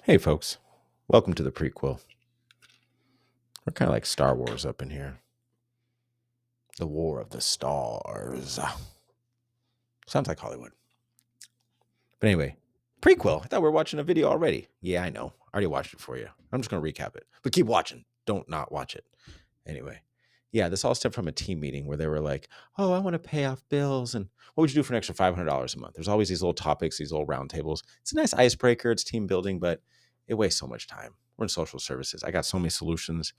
Hey, folks. Welcome to the prequel. We're kind of like Star Wars up in here. The War of the Stars. Sounds like Hollywood. But anyway, prequel. I thought we were watching a video already. Yeah, I know. I already watched it for you. I'm just going to recap it. But keep watching. Don't not watch it. Anyway. Yeah, this all stemmed from a team meeting where they were like, oh, I want to pay off bills. And what would you do for an extra $500 a month? There's always these little topics, these little round tables. It's a nice icebreaker. It's team building, but it wastes so much time. We're in social services. I got so many solutions.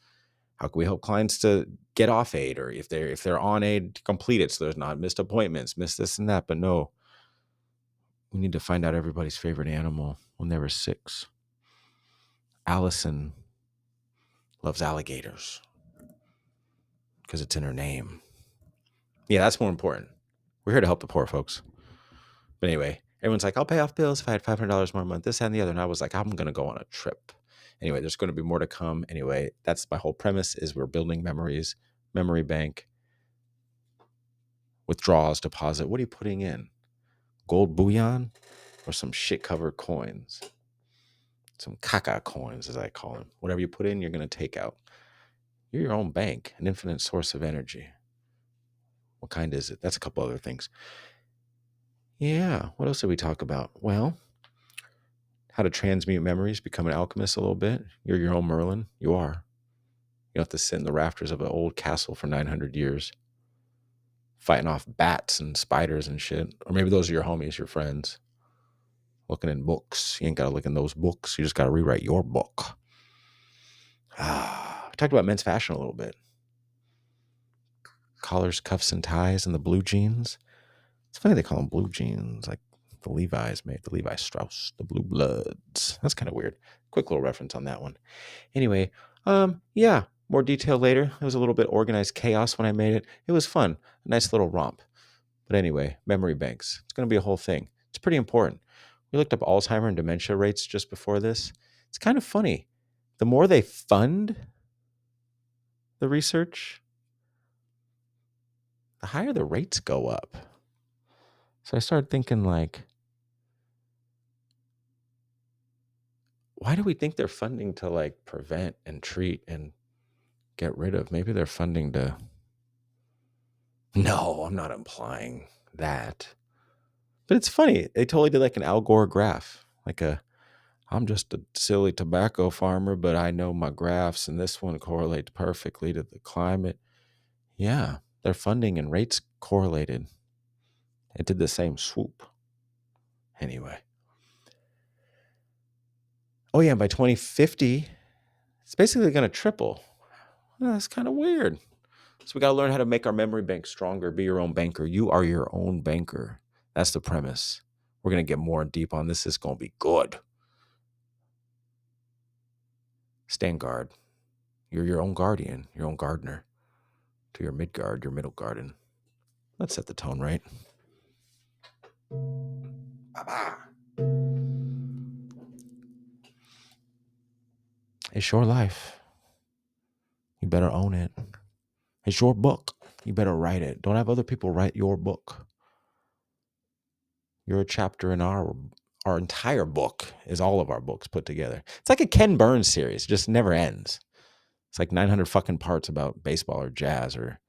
How can we help clients to get off aid, or if they're on aid, to complete it so there's not missed appointments, missed this and that? But no, we need to find out everybody's favorite animal when they were 6. Allison loves alligators because it's in her name. Yeah, that's more important. We're here to help the poor folks. But anyway, everyone's like, I'll pay off bills if I had $500 more a month, this and the other. And I was like, I'm going to go on a trip. Anyway, there's going to be more to come. Anyway, that's my whole premise is we're building memories, memory bank, withdrawals, deposit. What are you putting in? Gold bullion or some shit-covered coins? Some caca coins, as I call them. Whatever you put in, you're going to take out. You're your own bank, an infinite source of energy. What kind is it? That's a couple other things. Yeah, what else did we talk about? Well, how to transmute memories, become an alchemist a little bit. You're your own Merlin. You are. You don't have to sit in the rafters of an old castle for 900 years fighting off bats and spiders and shit. Or maybe those are your homies, your friends. Looking in books. You ain't got to look in those books. You just got to rewrite your book. We talked about men's fashion a little bit. Collars, cuffs, and ties, and the blue jeans. It's funny they call them blue jeans, like the Levi's made, the Levi Strauss, the Blue Bloods. That's kind of weird. Quick little reference on that one. Anyway, yeah, more detail later. It was a little bit organized chaos when I made it. It was fun. A nice little romp. But anyway, memory banks. It's going to be a whole thing. It's pretty important. We looked up Alzheimer and dementia rates just before this. It's kind of funny. The more they fund the research, the higher the rates go up. So I started thinking, like, why do we think they're funding to, like, prevent and treat and get rid of? Maybe they're funding to... No, I'm not implying that. But it's funny. They totally did like an Al Gore graph. Like I'm just a silly tobacco farmer, but I know my graphs, and this one correlates perfectly to the climate. Yeah, their funding and rates correlated. It did the same swoop. Anyway. Oh, yeah, and by 2050, it's basically going to triple. Well, that's kind of weird. So we got to learn how to make our memory bank stronger, be your own banker. You are your own banker. That's the premise. We're going to get more deep on this. It's going to be good. Stand guard. You're your own guardian, your own gardener. To your Midgard, your middle garden. Let's set the tone right. Baba. It's your life. You better own it. It's your book. You better write it. Don't have other people write your book. You're a chapter in our entire book is all of our books put together. It's like a Ken Burns series. It just never ends. It's like 900 fucking parts about baseball or jazz or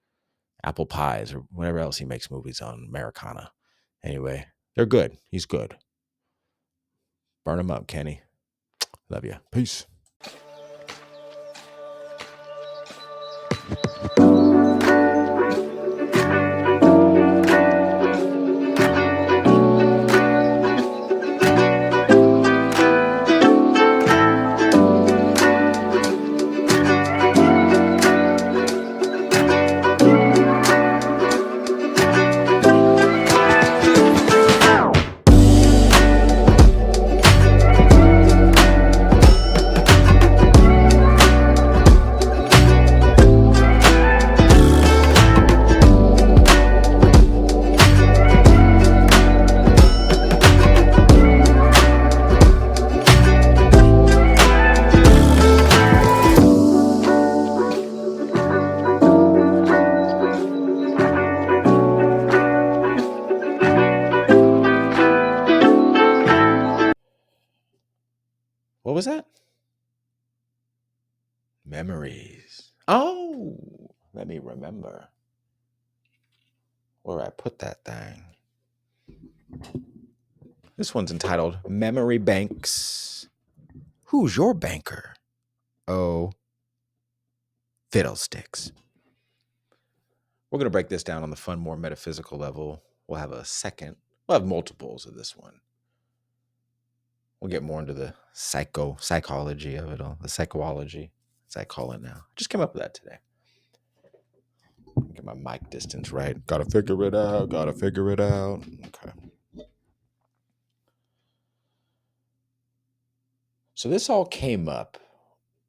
apple pies or whatever else he makes movies on, Americana. Anyway, they're good. He's good. Burn him up, Kenny. Love you. Peace. What was that? Memories. Oh, let me remember where I put that thing. This one's entitled Memory Banks. Who's your banker? Oh, fiddlesticks. We're going to break this down on the fun, more metaphysical level. We'll have we'll have multiples of this one. We'll get more into the psychology of it all, the psychology, as I call it now. I just came up with that today. Get my mic distance right. Gotta figure it out. Okay. So this all came up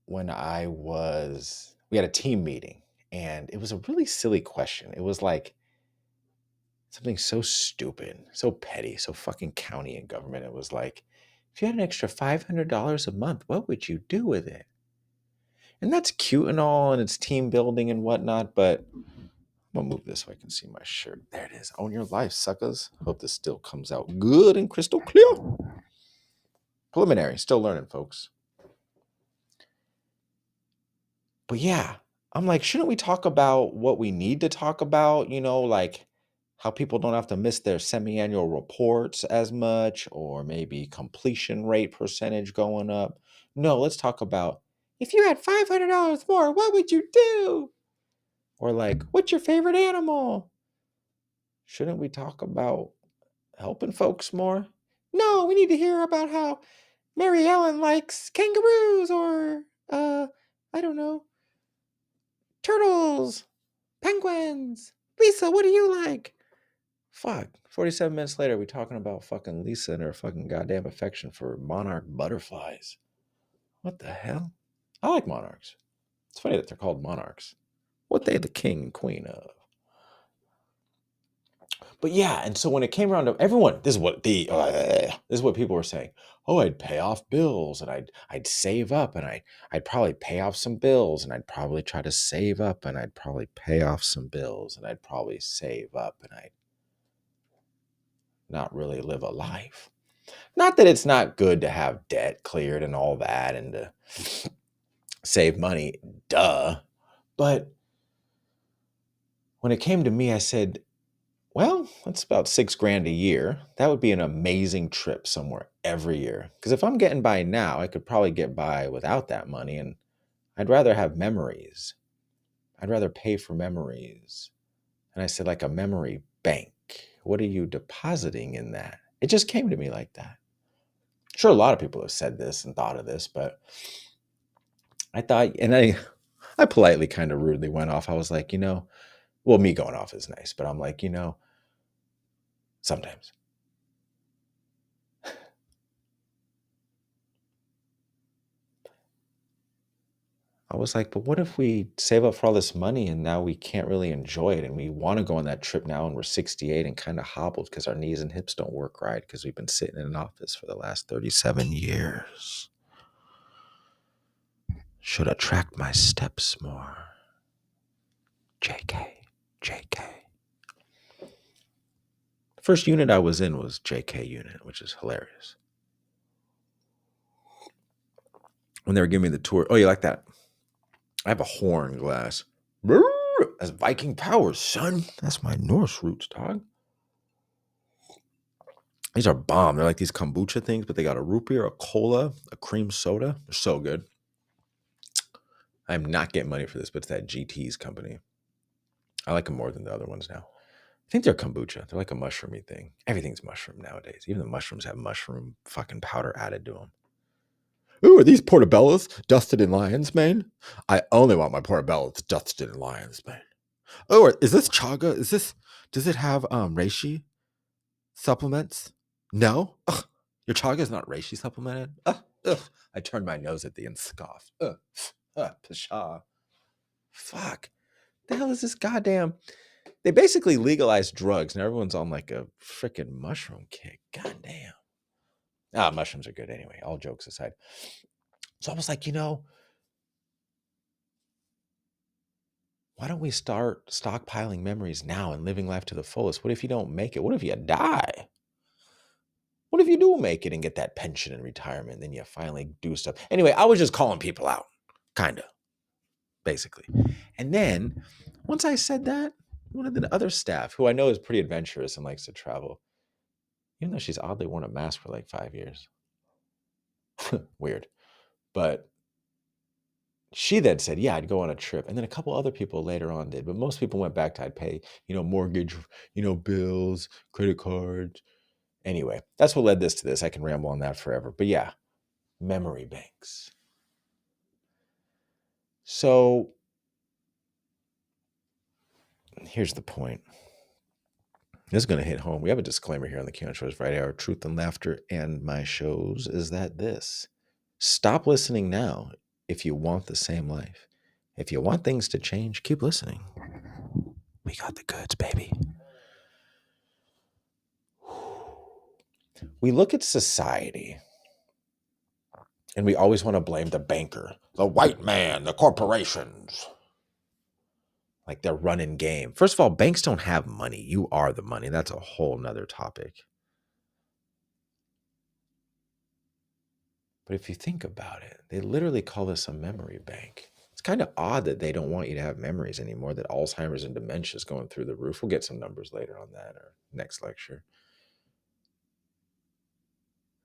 when we had a team meeting, and it was a really silly question. It was like something so stupid, so petty, so fucking county and government. It was like, if you had an extra $500 a month, what would you do with it? And that's cute and all, and it's team building and whatnot, but I'm gonna move this so I can see my shirt. There it is. Own your life, suckers. Hope this still comes out good and crystal clear. Preliminary, still learning, folks. But yeah, I'm like, shouldn't we talk about what we need to talk about? Like how people don't have to miss their semi-annual reports as much, or maybe completion rate percentage going up. No, let's talk about, if you had $500 more, what would you do? Or like, what's your favorite animal? Shouldn't we talk about helping folks more? No, we need to hear about how Mary Ellen likes kangaroos, or I don't know, turtles, penguins. Lisa, what do you like? Fuck. 47 minutes later, we talking about fucking Lisa and her fucking goddamn affection for monarch butterflies. What the hell? I like monarchs. It's funny that they're called monarchs. What they the king and queen of. But yeah, and so when it came around to everyone, this is what people were saying. Oh, I'd pay off bills, and I'd save up, and I'd probably pay off some bills, and I'd probably try to save up, and I'd probably pay off some bills, and I'd probably save up, and I'd not really live a life. Not that it's not good to have debt cleared and all that, and to save money, duh. But when it came to me, I said, well, that's about $6,000 a year. That would be an amazing trip somewhere every year. Because if I'm getting by now, I could probably get by without that money. And I'd rather have memories. I'd rather pay for memories. And I said, like a memory bank. What are you depositing in that? It just came to me like that. Sure, a lot of people have said this and thought of this, but I thought, and I politely kind of rudely went off. I was like, well, me going off is nice, but I'm like, sometimes. I was like, but what if we save up for all this money and now we can't really enjoy it, and we want to go on that trip now and we're 68 and kind of hobbled because our knees and hips don't work right because we've been sitting in an office for the last 37 years. Should I track my steps more? JK. The first unit I was in was JK unit, which is hilarious. When they were giving me the tour, oh, you like that? I have a horn glass. That's Viking powers, son. That's my Norse roots, dog. These are bomb. They're like these kombucha things, but they got a root beer, a cola, a cream soda. They're so good. I'm not getting money for this, but it's that GT's company. I like them more than the other ones now. I think they're kombucha. They're like a mushroomy thing. Everything's mushroom nowadays. Even the mushrooms have mushroom fucking powder added to them. Ooh, are these portobellos dusted in lion's mane? I only want my portobellos dusted in lion's mane. Oh, is this chaga? Does it have reishi supplements? No? Ugh, your chaga is not reishi supplemented? Ugh. I turned my nose at the and scoffed. Pshaw. Fuck. The hell is this goddamn... They basically legalized drugs, and everyone's on like a freaking mushroom kick. Goddamn. Mushrooms are good anyway, all jokes aside. So I was like, why don't we start stockpiling memories now and living life to the fullest? What if you don't make it? What if you die? What if you do make it and get that pension in retirement? Then you finally do stuff. Anyway, I was just calling people out, kind of, basically. And then once I said that, one of the other staff, who I know is pretty adventurous and likes to travel, even though she's oddly worn a mask for like 5 years. Weird. But she then said, yeah, I'd go on a trip. And then a couple other people later on did. But most people went back to I'd pay, mortgage, bills, credit cards. Anyway, that's what led this to this. I can ramble on that forever. But yeah, memory banks. So here's the point. This is going to hit home. We have a disclaimer here on the Keon Show's Friday Hour. Truth and laughter and my shows is that this. Stop listening now if you want the same life. If you want things to change, keep listening. We got the goods, baby. We look at society and we always want to blame the banker, the white man, the corporations. Like they're running game. First of all, banks don't have money. You are the money. That's a whole nother topic. But if you think about it, they literally call this a memory bank. It's kind of odd that they don't want you to have memories anymore, that Alzheimer's and dementia is going through the roof. We'll get some numbers later on that or next lecture.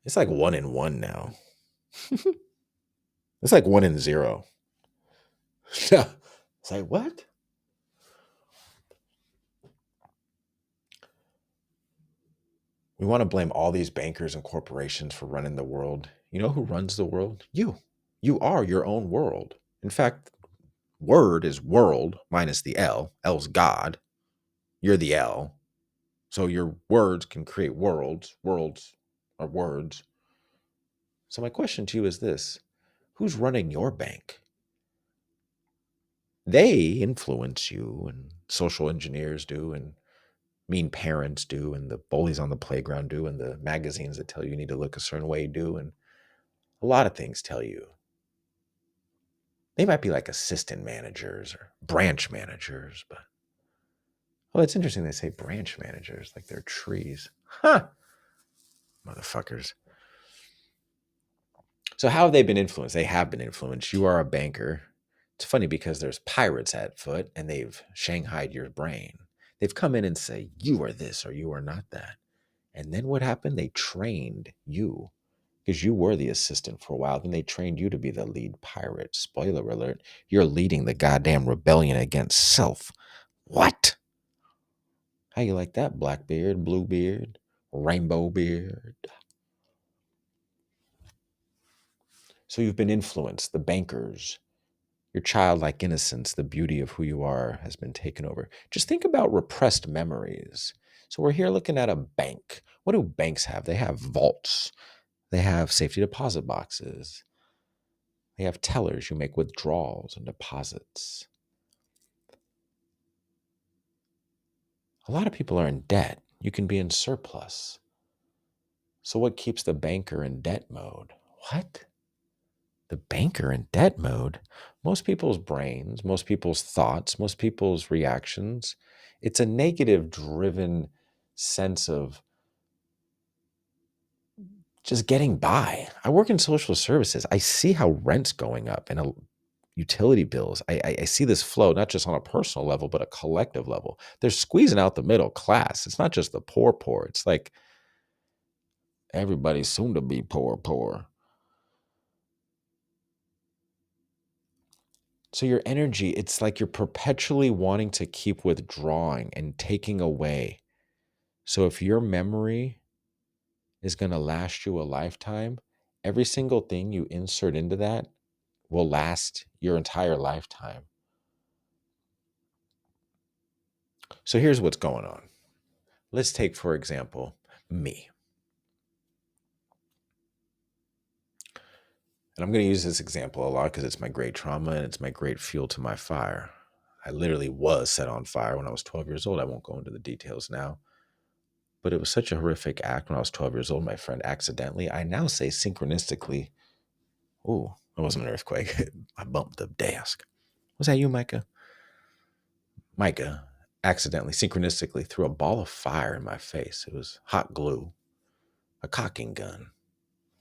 It's like 1 in 1 now. It's like 1 in 0. It's like, what? We want to blame all these bankers and corporations for running the world. You know who runs the world? You. You are your own world. In fact, word is world minus the L. L's God. You're the L. So your words can create worlds. Worlds are words. So my question to you is this. Who's running your bank? They influence you, and social engineers do, and mean parents do, and the bullies on the playground do, and the magazines that tell you need to look a certain way do, and a lot of things tell you. They might be like assistant managers or branch managers, but well, it's interesting they say branch managers like they're trees. Huh. Motherfuckers. So how have they been influenced? They have been influenced. You are a banker. It's funny because there's pirates at foot and they've shanghaied your brain. They've come in and say, you are this or you are not that. And then what happened? They trained you because you were the assistant for a while. Then they trained you to be the lead pirate. Spoiler alert, you're leading the goddamn rebellion against self. What? How you like that, Blackbeard, Bluebeard, Rainbow Beard? So you've been influenced, the bankers. Your childlike innocence, the beauty of who you are, has been taken over. Just think about repressed memories. So we're here looking at a bank. What do banks have? They have vaults. They have safety deposit boxes. They have tellers. You make withdrawals and deposits. A lot of people are in debt. You can be in surplus. So what keeps the banker in debt mode? What? The banker in debt mode? Most people's brains, most people's thoughts, most people's reactions, it's a negative driven sense of just getting by. I work in social services. I see how rent's going up and utility bills. I see this flow, not just on a personal level, but a collective level. They're squeezing out the middle class. It's not just the poor, poor. It's like everybody's soon to be poor, poor. So your energy, it's like you're perpetually wanting to keep withdrawing and taking away. So if your memory is going to last you a lifetime, every single thing you insert into that will last your entire lifetime. So here's what's going on. Let's take, for example, me. And I'm going to use this example a lot because it's my great trauma and it's my great fuel to my fire. I literally was set on fire when I was 12 years old. I won't go into the details now. But it was such a horrific act when I was 12 years old. My friend accidentally, I now say synchronistically, oh, it wasn't an earthquake. I bumped the desk. Was that you, Micah? Micah accidentally, synchronistically threw a ball of fire in my face. It was hot glue. a cocking gun,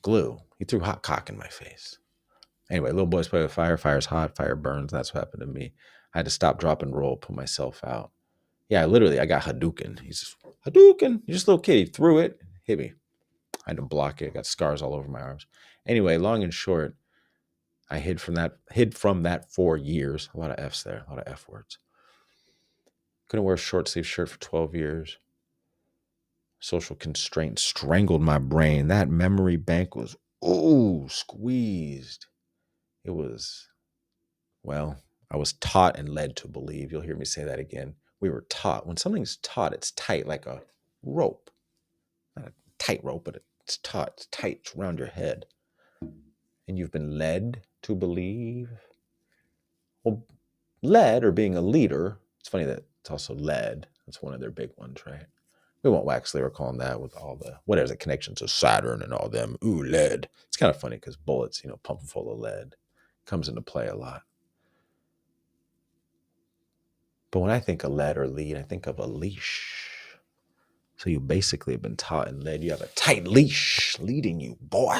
glue. He threw hot cock in my face. Anyway, little boys play with fire. Fire's hot. Fire burns. That's what happened to me. I had to stop, drop, and roll, put myself out. Yeah, I got Hadouken. He's just, Hadouken. He's just a little kid. He threw it, hit me. I had to block it. Got scars all over my arms. Anyway, long and short, I hid from that for years. A lot of F's there. A lot of F words. Couldn't wear a short sleeve shirt for 12 years. Social constraints strangled my brain. That memory bank was, squeezed. It was, well, I was taught and led to believe. You'll hear me say that again. We were taught. When something's taught, it's tight like a rope. Not a tight rope, but it's taut. It's tight. It's around your head. And you've been led to believe. Well, led, or being a leader, it's funny that it's also led. That's one of their big ones, right? We won't wax lyrical on that with all the, whatever, the connections of Saturn and all them. Ooh, lead. It's kind of funny because bullets, pumping full of lead comes into play a lot. But when I think of lead or lead, I think of a leash. So you basically have been taught and led. You have a tight leash leading you, boy.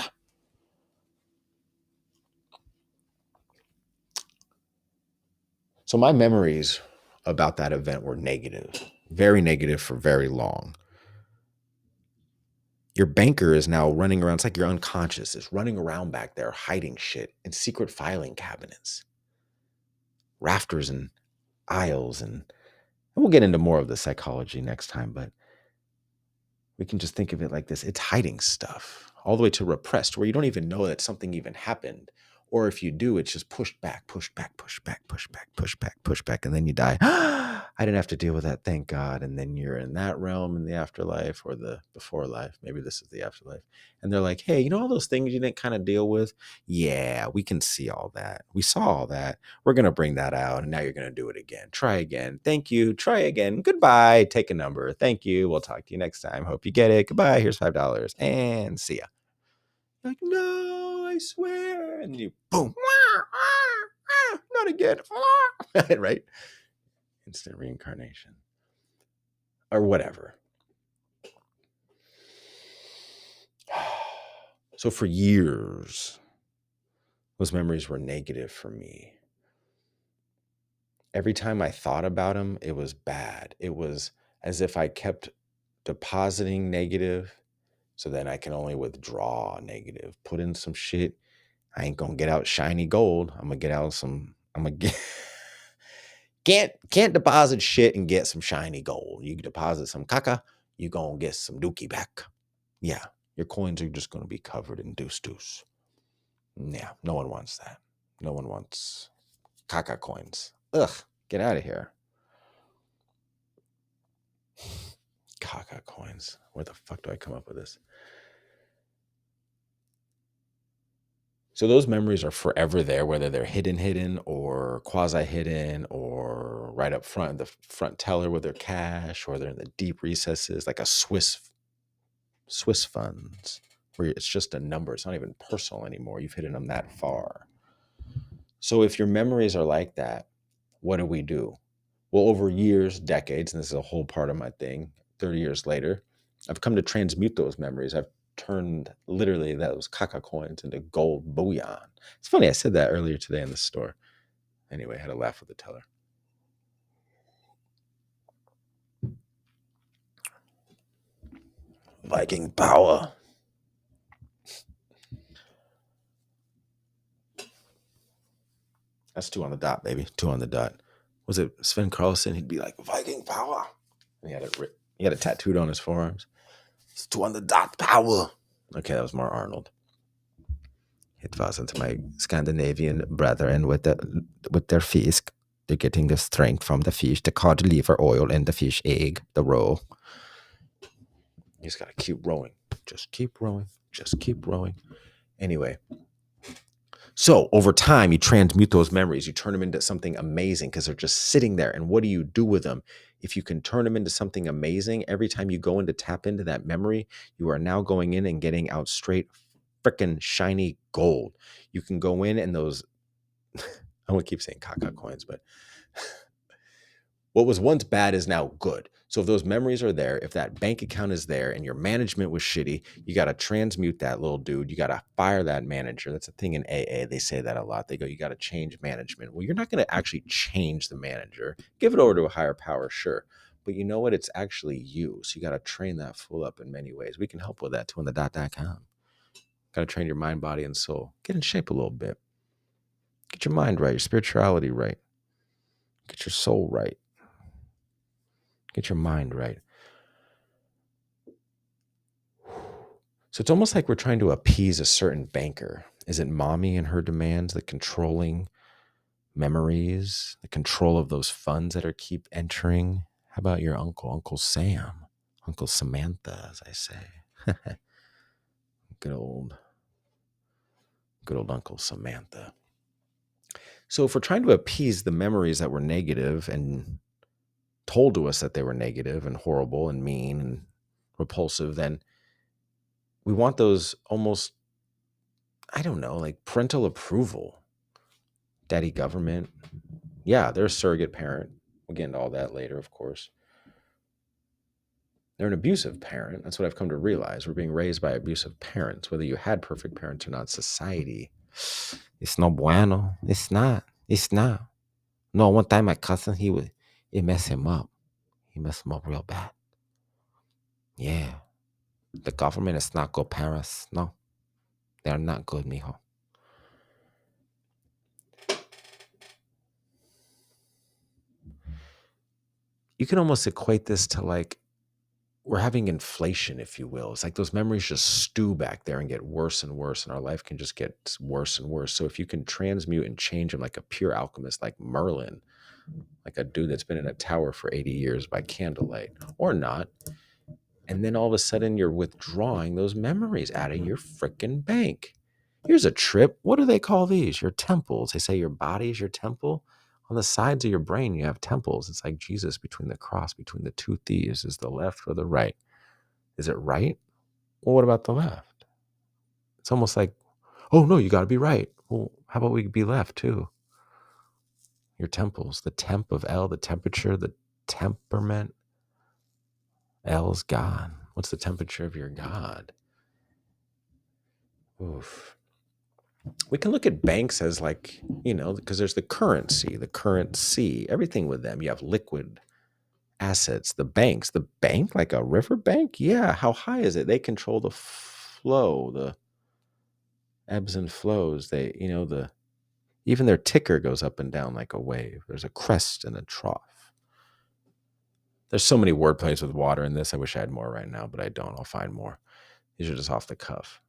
So my memories about that event were negative, very negative for very long. Your banker is now running around. It's like your unconscious is running around back there, hiding shit in secret filing cabinets, rafters and aisles. And we'll get into more of the psychology next time, but we can just think of it like this. It's hiding stuff all the way to repressed, where you don't even know that something even happened. Or if you do, it's just pushed back, pushed back, pushed back, pushed back, pushed back, pushed back. And then you die. I didn't have to deal with that, thank God. And then you're in that realm in the afterlife, or the before life. Maybe this is the afterlife. And they're like, hey, all those things you didn't kind of deal with? Yeah, we can see all that. We saw all that. We're going to bring that out. And now you're going to do it again. Try again. Thank you. Try again. Goodbye. Take a number. Thank you. We'll talk to you next time. Hope you get it. Goodbye. Here's $5. And see ya. Like, no, I swear. And you, boom. Not again. Right? Instant reincarnation. Or whatever. So for years, those memories were negative for me. Every time I thought about them, it was bad. It was as if I kept depositing negative, so then I can only withdraw negative. Put in some shit. I ain't gonna get out shiny gold. I'm gonna get out some. I'm gonna get. Can't deposit shit and get some shiny gold. You deposit some caca, you gonna get some dookie back. Yeah, your coins are just gonna be covered in deuce. Yeah, no one wants that. No one wants caca coins. Ugh, get out of here. Caca coins. Where the fuck do I come up with this? So those memories are forever there, whether they're hidden or quasi-hidden, or right up front, the front teller with their cash, or they're in the deep recesses, like a Swiss funds, where it's just a number. It's not even personal anymore. You've hidden them that far. So if your memories are like that, what do we do? Well, over years, decades, and this is a whole part of my thing, 30 years later, I've come to transmute those memories. I've turned literally those caca coins into gold bullion. It's funny, I said that earlier today in the store. Anyway, I had a laugh with the teller. Viking power. That's 2 on the dot, baby. 2 on the dot. Was it Sven Carlson? He'd be like, Viking power. And he had it tattooed on his forearms. It's 2 on the dot power. Okay, that was more Arnold. It wasn't my Scandinavian brethren with their fish. They're getting the strength from the fish, the cod liver oil, and the fish egg, the roe. You just gotta keep rowing. Just keep rowing. Just keep rowing. Anyway. So over time, you transmute those memories. You turn them into something amazing because they're just sitting there. And what do you do with them? If you can turn them into something amazing, every time you go in to tap into that memory, you are now going in and getting out straight freaking shiny gold. You can go in and those, I won't keep saying caca coins, but what was once bad is now good. So if those memories are there, if that bank account is there and your management was shitty, you got to transmute that little dude. You got to fire that manager. That's a thing in AA. They say that a lot. They go, you got to change management. Well, you're not going to actually change the manager. Give it over to a higher power, sure. But you know what? It's actually you. So you got to train that fool up in many ways. We can help with that too on the .com. Got to train your mind, body, and soul. Get in shape a little bit. Get your mind right, your spirituality right. Get your soul right. Get your mind right. So it's almost like we're trying to appease a certain banker. Is it mommy and her demands, the controlling memories, the control of those funds that are keep entering? How about your uncle, Uncle Sam, Uncle Samantha, as I say? Good old Uncle Samantha. So if we're trying to appease the memories that were negative and told to us that they were negative and horrible and mean and repulsive, then we want those almost, I don't know, like parental approval. Daddy government. Yeah, they're a surrogate parent. We'll get into all that later, of course. They're an abusive parent. That's what I've come to realize. We're being raised by abusive parents, whether you had perfect parents or not. Society, it's no bueno. It's not. It's not. No, one time my cousin, it messed him up. He messed him up real bad. Yeah. The government is not good parents. No, they're not good, mijo. You can almost equate this to like we're having inflation, if you will. It's like those memories just stew back there and get worse and worse, and our life can just get worse and worse. So if you can transmute and change them like a pure alchemist, like Merlin, like a dude that's been in a tower for 80 years by candlelight, or not, and then all of a sudden you're withdrawing those memories out of your freaking bank. Here's a trip. What do they call these? Your temples. They say your body is your temple. On the sides of your brain, you have temples. It's like Jesus between the cross, between the two thieves. Is the left or the right? Is it right? Well, what about the left? It's almost like, oh no, you got to be right. Well, how about we be left too? Your temples, the temp of L, the temperature, the temperament. L's God. What's the temperature of your God? Oof. We can look at banks as like, because there's the currency, everything with them. You have liquid assets, the bank, like a river bank. Yeah. How high is it? They control the flow, the ebbs and flows. Even their ticker goes up and down like a wave. There's a crest and a trough. There's so many word plays with water in this. I wish I had more right now, but I don't. I'll find more. These are just off the cuff.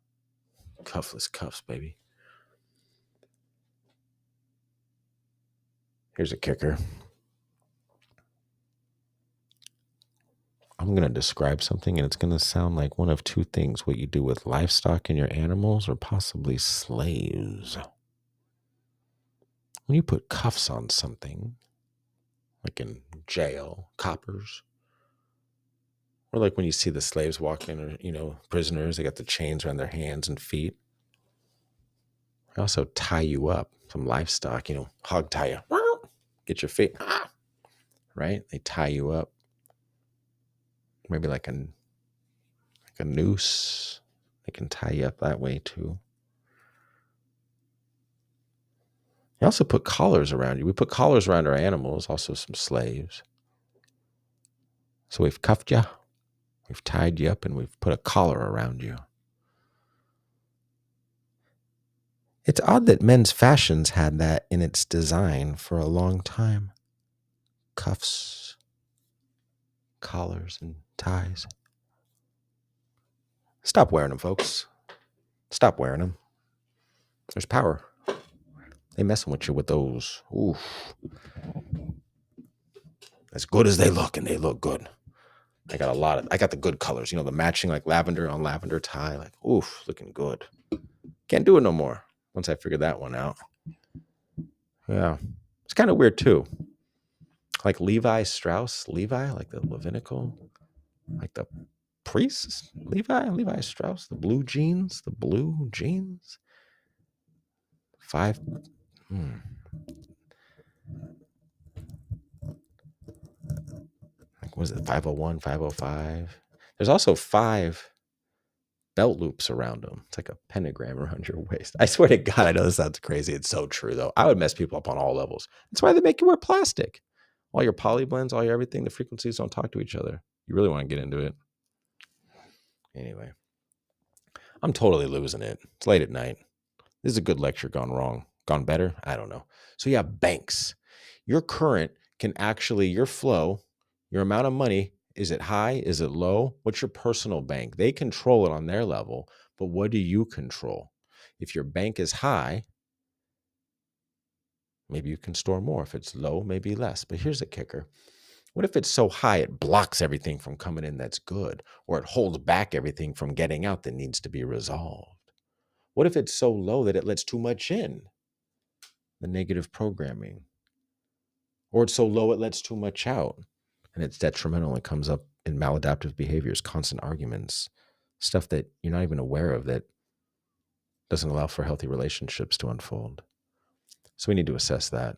Cuffless cuffs, baby. Here's a kicker. I'm going to describe something and it's going to sound like one of two things: what you do with livestock and your animals, or possibly slaves. When you put cuffs on something, like in jail, coppers, or like when you see the slaves walk in, or, prisoners, they got the chains around their hands and feet. They also tie you up, some livestock, hog tie you, get your feet, right? They tie you up, maybe like a noose. They can tie you up that way too. They also put collars around you. We put collars around our animals, also some slaves. So we've cuffed you, we've tied you up, and we've put a collar around you. It's odd that men's fashions had that in its design for a long time. Cuffs, collars, and ties. Stop wearing them, folks. Stop wearing them. There's power. They messing with you with those. Oof. As good as they look, and they look good. I got the good colors, the matching like lavender on lavender tie. Like, oof, looking good. Can't do it no more once I figured that one out. Yeah. It's kind of weird too. Like Levi Strauss, like the Levitical, like the priests, Levi Strauss, the blue jeans. 5. Like Was it 501, 505? There's also 5 belt loops around them. It's like a pentagram around your waist. I swear to God, I know this sounds crazy. It's so true, though. I would mess people up on all levels. That's why they make you wear plastic. All your poly blends, all your everything, the frequencies don't talk to each other. You really want to get into it. Anyway, I'm totally losing it. It's late at night. This is a good lecture gone wrong. Gone better? I don't know. So yeah, banks. Your current can actually, your flow, your amount of money, is it high? Is it low? What's your personal bank? They control it on their level, but what do you control? If your bank is high, maybe you can store more. If it's low, maybe less. But here's a kicker. What if it's so high it blocks everything from coming in that's good, or it holds back everything from getting out that needs to be resolved? What if it's so low that it lets too much in, the negative programming? Or it's so low it lets too much out and it's detrimental. It comes up in maladaptive behaviors, constant arguments, stuff that you're not even aware of that doesn't allow for healthy relationships to unfold. So we need to assess that.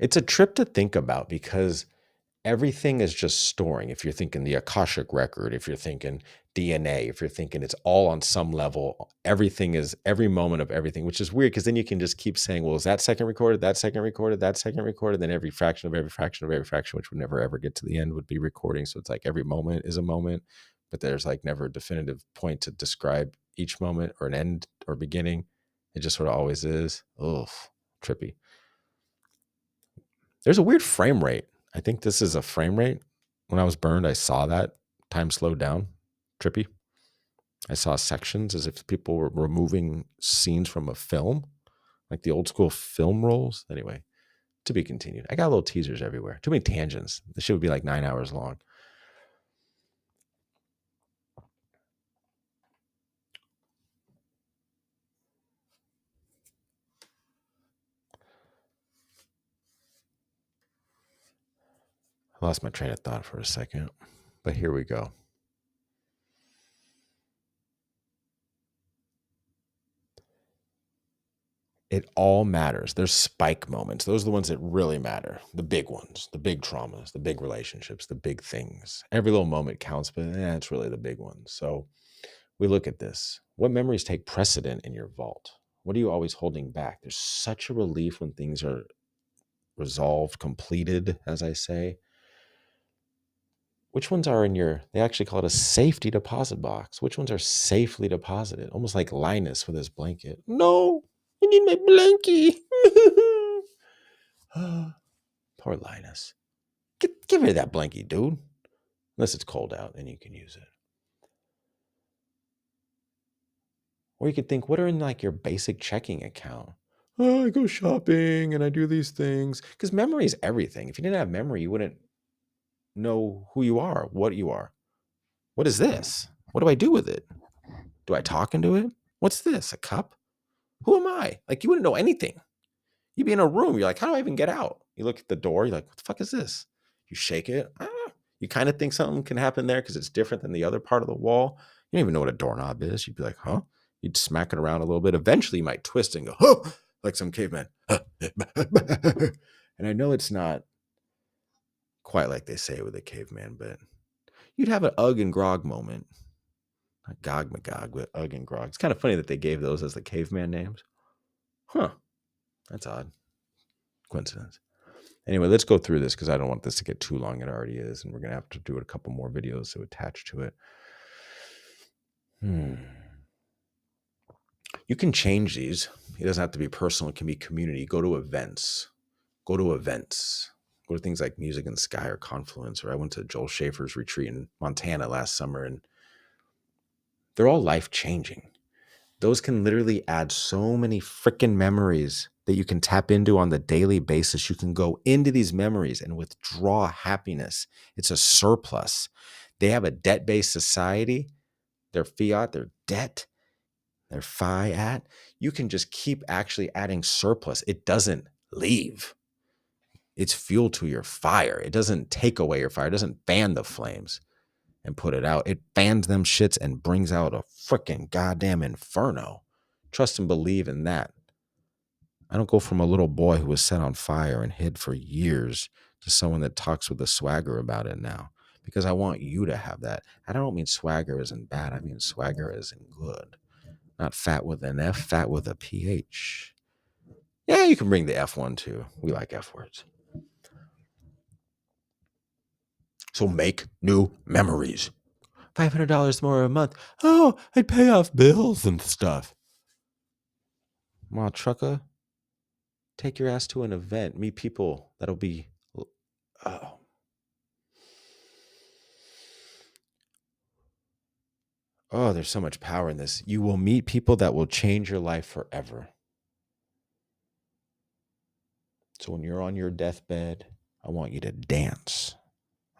It's a trip to think about because everything is just storing. If you're thinking the Akashic record, if you're thinking DNA, if you're thinking it's all on some level, everything is every moment of everything, which is weird because then you can just keep saying, well, is that second recorded, that second recorded, that second recorded? Then every fraction of every fraction of every fraction, which would never ever get to the end, would be recording. So it's like every moment is a moment, but there's like never a definitive point to describe each moment or an end or beginning. It just sort of always is. Ugh, trippy. There's a weird frame rate. I think this is a frame rate. When I was burned, I saw that time slowed down. Trippy. I saw sections as if people were removing scenes from a film, like the old school film rolls. Anyway, to be continued. I got little teasers everywhere. Too many tangents. This shit would be like 9 hours long. I lost my train of thought for a second, but here we go. It all matters. There's spike moments. Those are the ones that really matter. The big ones, the big traumas, the big relationships, the big things. Every little moment counts, but it's really the big ones. So we look at this. What memories take precedent in your vault? What are you always holding back? There's such a relief when things are resolved, completed, as I say. Which ones are in your, they actually call it a safety deposit box. Which ones are safely deposited? Almost like Linus with his blanket. No, I need my blankie. Poor Linus. Give me that blankie, dude. Unless it's cold out, then you can use it. Or you could think, what are in like your basic checking account? Oh, I go shopping and I do these things. Because memory is everything. If you didn't have memory, you wouldn't know who you are, what you are. What is this? What do I do with it? Do I talk into it? What's this? A cup? Who am I? Like, you wouldn't know anything. You'd be in a room. You're like, how do I even get out? You look at the door. You're like, what the fuck is this? You shake it. You kind of think something can happen there because it's different than the other part of the wall. You don't even know what a doorknob is. You'd be like, huh? You'd smack it around a little bit. Eventually, you might twist and go, oh, like some caveman. And I know it's not quite like they say with a caveman, but you'd have an Ugg and Grog moment. Not Gog Magog, but Ugg and Grog. It's kind of funny that they gave those as the caveman names. Huh. That's odd. Coincidence. Anyway, let's go through this because I don't want this to get too long. It already is. And we're going to have to do a couple more videos to attach to it. You can change these. It doesn't have to be personal. It can be community. Go to events. Go to events. Go to things like Music in the Sky or Confluence. Or I went to Joel Schaefer's retreat in Montana last summer, and they're all life-changing. Those can literally add so many freaking memories that you can tap into on the daily basis. You can go into these memories and withdraw happiness. It's a surplus. They have a debt-based society. Their fiat, their debt, their fiat. You can just keep actually adding surplus. It doesn't leave. It's fuel to your fire. It doesn't take away your fire. It doesn't fan the flames and put it out. It fans them shits and brings out a freaking goddamn inferno. Trust and believe in that. I don't go from a little boy who was set on fire and hid for years to someone that talks with a swagger about it now, because I want you to have that. I don't mean swagger isn't bad. I mean swagger isn't good. Not fat with an F, fat with a PH. Yeah, you can bring the F one too. We like F words. So make new memories. $500 more a month. Oh, I'd pay off bills and stuff. Ma trucker, take your ass to an event. Meet people that'll be. Oh. Oh, there's so much power in this. You will meet people that will change your life forever. So when you're on your deathbed, I want you to dance.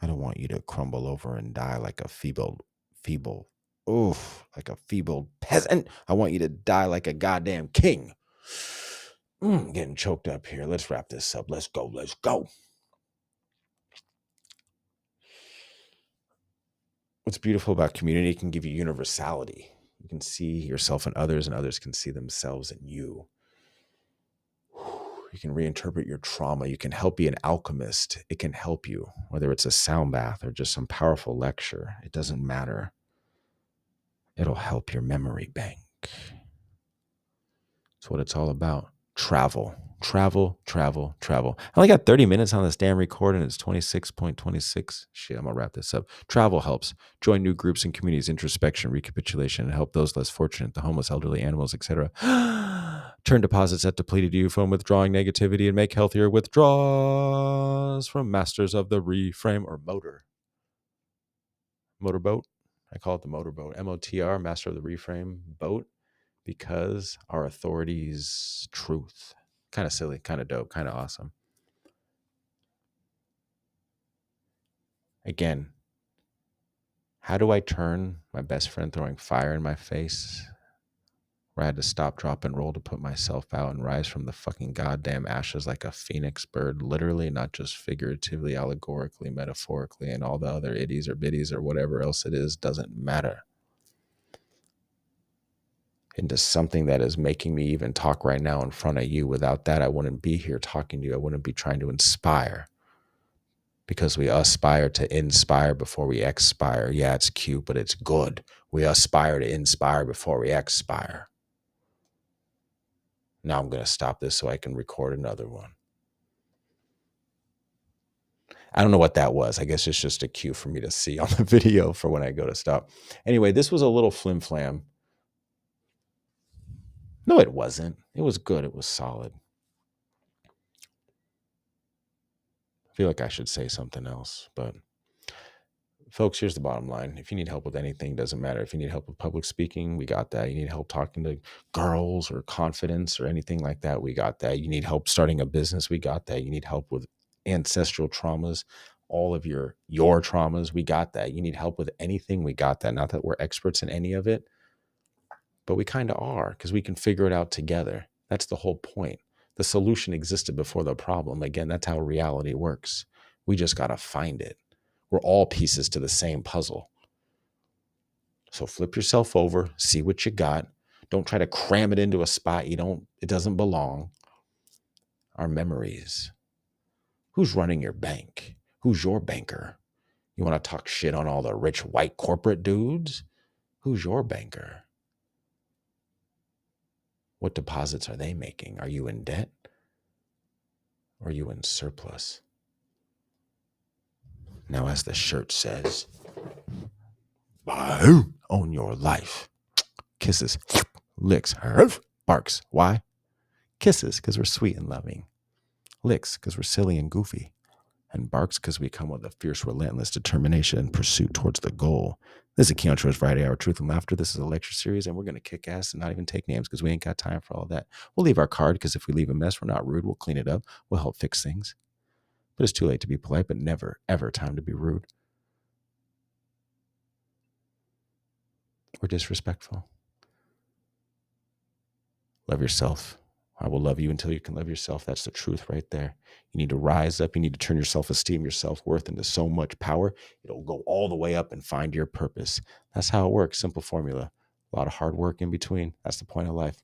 I don't want you to crumble over and die like a feeble, like a feeble peasant. I want you to die like a goddamn king. Getting choked up here. Let's wrap this up. Let's go. Let's go. What's beautiful about community, it can give you universality. You can see yourself in others, and others can see themselves in you. You can reinterpret your trauma. You can help be an alchemist. It can help you, whether it's a sound bath or just some powerful lecture. It doesn't matter. It'll help your memory bank. That's what it's all about. Travel. I only got 30 minutes on this damn record, and it's 26.26. Shit, I'm going to wrap this up. Travel helps. Join new groups and communities, introspection, recapitulation, and help those less fortunate, the homeless, elderly, animals, etc. Turn deposits that depleted you from withdrawing negativity and make healthier withdrawals from masters of the reframe or motorboat. I call it the motorboat. MOTR, master of the reframe boat, because our authority's truth. Kind of silly, kind of dope, kind of awesome. Again, how do I turn my best friend throwing fire in my face, where I had to stop, drop, and roll to put myself out and rise from the fucking goddamn ashes like a phoenix bird, literally, not just figuratively, allegorically, metaphorically, and all the other itties or bitties or whatever else it is, doesn't matter, into something that is making me even talk right now in front of you. Without that, I wouldn't be here talking to you. I wouldn't be trying to inspire, because we aspire to inspire before we expire. Yeah, it's cute, but it's good. We aspire to inspire before we expire. Now I'm going to stop this so I can record another one. I don't know what that was. I guess it's just a cue for me to see on the video for when I go to stop. Anyway, this was a little flim flam. No, it wasn't. It was good. It was solid. I feel like I should say something else, but folks, here's the bottom line. If you need help with anything, doesn't matter. If you need help with public speaking, we got that. You need help talking to girls or confidence or anything like that, we got that. You need help starting a business, we got that. You need help with ancestral traumas, all of your traumas, we got that. You need help with anything, we got that. Not that we're experts in any of it, but we kind of are, because we can figure it out together. That's the whole point. The solution existed before the problem. Again, that's how reality works. We just got to find it. We're all pieces to the same puzzle. So flip yourself over, see what you got. Don't try to cram it into a spot it doesn't belong. Our memories. Who's running your bank? Who's your banker? You want to talk shit on all the rich white corporate dudes? Who's your banker? What deposits are they making? Are you in debt? Or are you in surplus? Now, as the shirt says, own your life. Kisses, licks, barks. Why? Kisses, because we're sweet and loving. Licks, because we're silly and goofy. And barks, because we come with a fierce, relentless determination and pursuit towards the goal. This is Keon Troy's Friday Hour Truth and Laughter. This is a lecture series, and we're going to kick ass and not even take names, because we ain't got time for all that. We'll leave our card, because if we leave a mess, we're not rude. We'll clean it up. We'll help fix things. But it's too late to be polite, but never, ever time to be rude or disrespectful. Love yourself. I will love you until you can love yourself. That's the truth right there. You need to rise up. You need to turn your self-esteem, your self-worth into so much power. It'll go all the way up and find your purpose. That's how it works. Simple formula. A lot of hard work in between. That's the point of life.